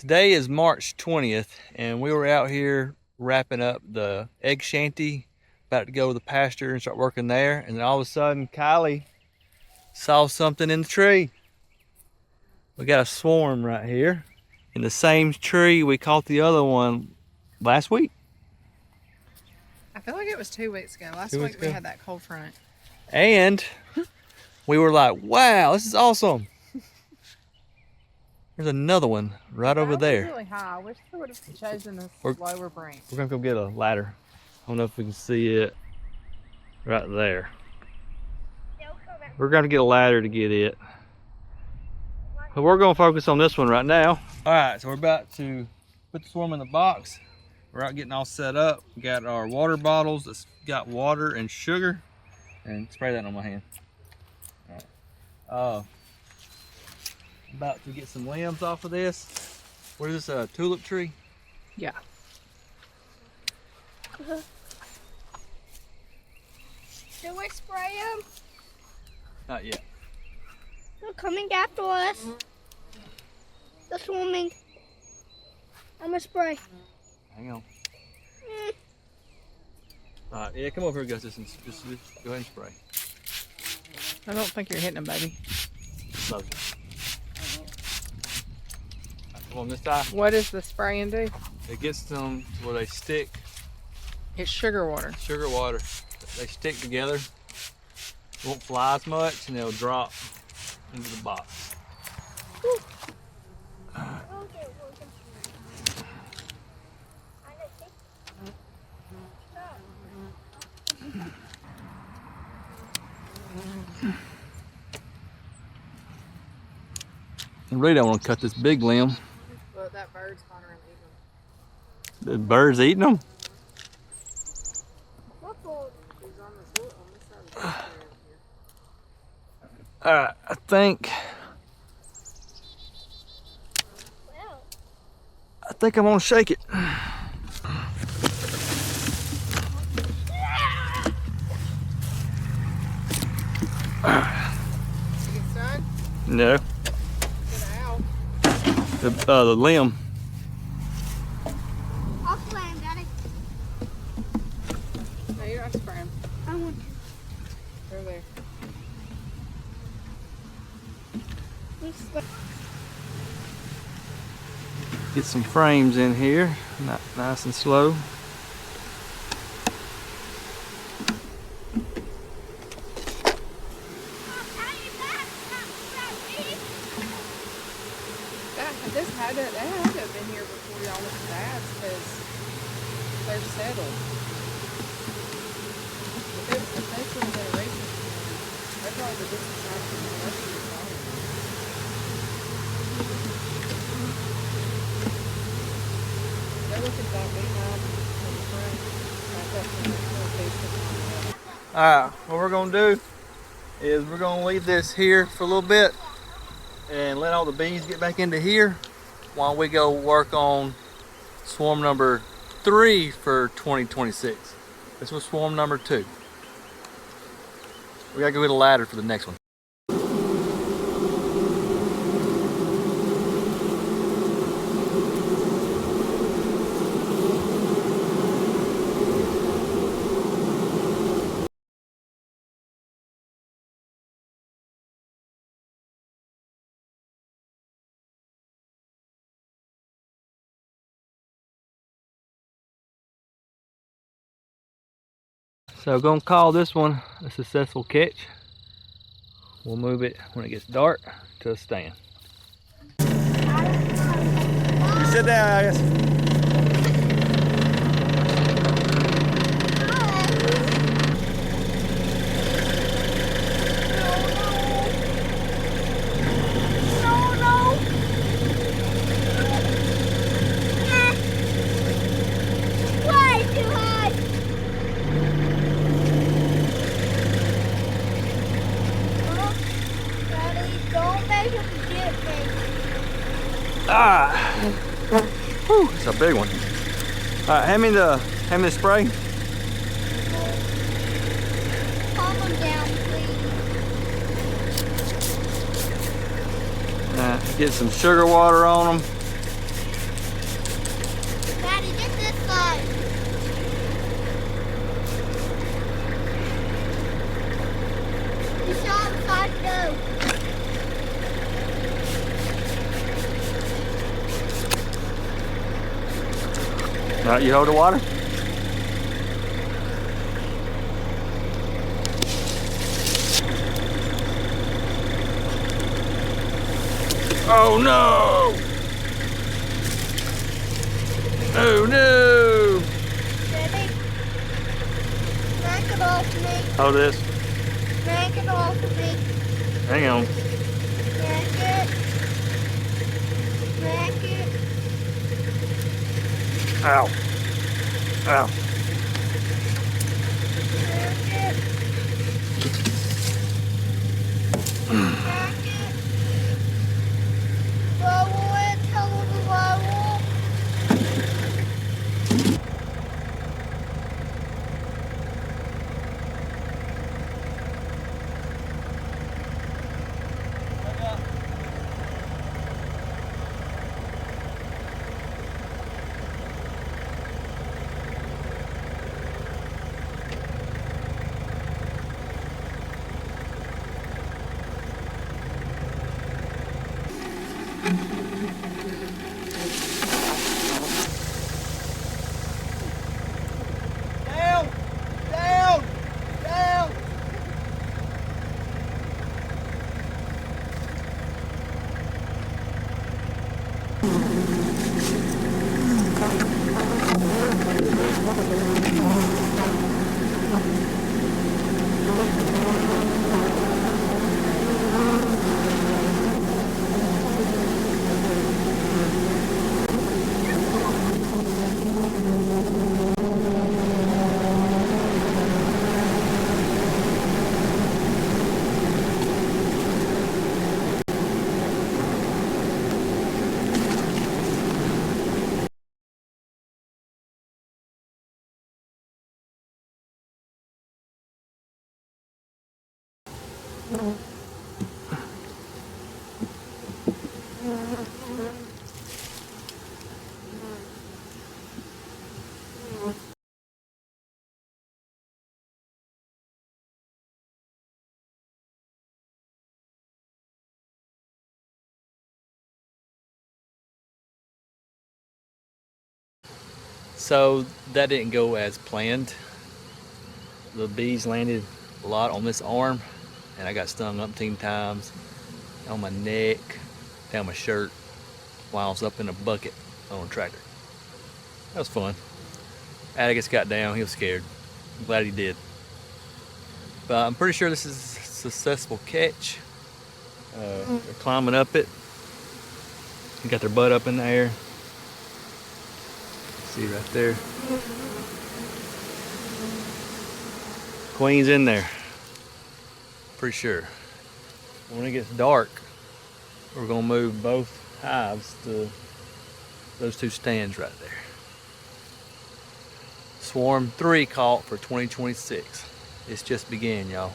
Today is March 20th, and we were out here wrapping up the egg shanty, about to go to the pasture and start working there. And then all of a sudden, Kylie saw something in the tree. We got a swarm right here in the same tree we caught the other one last week. I feel like it was 2 weeks ago. Last week we had that cold front. And we were like, wow, this is awesome. There's another one right over there. Really high. I wish we would have chosen a lower branch. We're gonna go get a ladder. I don't know if we can see it right there. We're gonna get a ladder to get it. But we're gonna focus on this one right now. All right, so we're about to put the swarm in the box. We're out getting all set up. We got our water bottles that's got water and sugar. And spray that on my hand. All right. About to get some limbs off of this. What is this, a tulip tree? Yeah. Do we spray them? Not yet. They're coming after us. They're swimming. I'm gonna spray. Hang on. All right, yeah, come over here, Gus. Just go ahead and spray. I don't think you're hitting them, baby. Slowly. Come on this side. What does the spraying do? It gets them to where they stick. It's sugar water. Sugar water. They stick together. Won't fly as much, and they'll drop into the box. I really don't want to cut this big limb. Look, that bird's going around eating The them. bird's eating them? Alright, I think I'm gonna shake it. No. The limb. I'll spray them, Daddy. No, you don't have to spray them. I want to. They're there. Get some frames in here, nice and slow. They had to have been here before y'all went to Dad's because they're settled. If they should have been a racing team, they're probably the distance out from the rest of your body. They're looking about big up in the front. Alright, what we're gonna do is we're gonna leave this here for a little bit and let all the bees get back into here while we go work on swarm number 3 for 2026. This was swarm number 2. We gotta go get a ladder for the next one. So gonna call this one a successful catch. We'll move it when it gets dark to a stand. You sit down, I guess. Whew, it's a big one. All right, hand me the spray. Calm them down, please. Get some sugar water on them. All right, you hold the water. Oh no! Oh no! Ready? Smack it off me. Hold this. Smack it off me. Hang on. Smack it. Smack it. Ow. Ow. Smack it. Smack it. Roll it. Tell her to roll. Down! Down! Down! So that didn't go as planned. The bees landed a lot on this arm, and I got stung umpteen times on my neck, down my shirt, while I was up in a bucket on a tractor. That was fun. Atticus got down, he was scared. I'm glad he did. But I'm pretty sure this is a successful catch. They're climbing up it. They got their butt up in the air. See right there. Queen's in there. Pretty sure. When it gets dark, we're gonna move both hives to those two stands right there. Swarm 3 caught for 2026. It's just began, y'all.